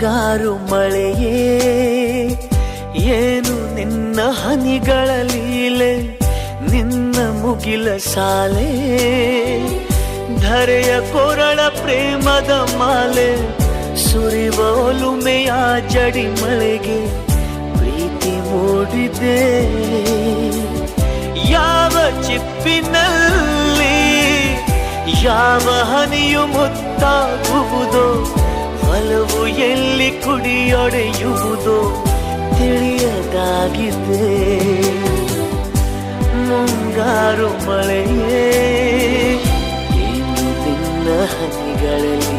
ಮುಂಗಾರು ಮಳೆಯೇ ಏನು ನಿನ್ನ ಹನಿಗಳ ಲೀಲೆ, ನಿನ್ನ ಮುಗಿಲ ಸಾಲೆ ಧರೆಯ ಕೊರಳ ಪ್ರೇಮದ ಮಾಲೆ, ಸುರಿವ ಒಲುಮೆಯ ಜಡಿ ಮಳೆಗೆ ಪ್ರೀತಿ ಮೂಡಿದೆ. ಯಾವ ಚಿಪ್ಪಿನಲ್ಲಿ ಯಾವ ಹನಿಯು ಮುತ್ತಾಗುವುದೋ, ಒಲವು ಎಲ್ಲಿ ಕುಡಿಯೊಡೆಯುವುದೋ ತಿಳಿಯದಾಗಿದೆ. ಮುಂಗಾರು ಮಳೆಯೇ ಏನು ನಿನ್ನ ಹನಿಗಳಲ್ಲಿ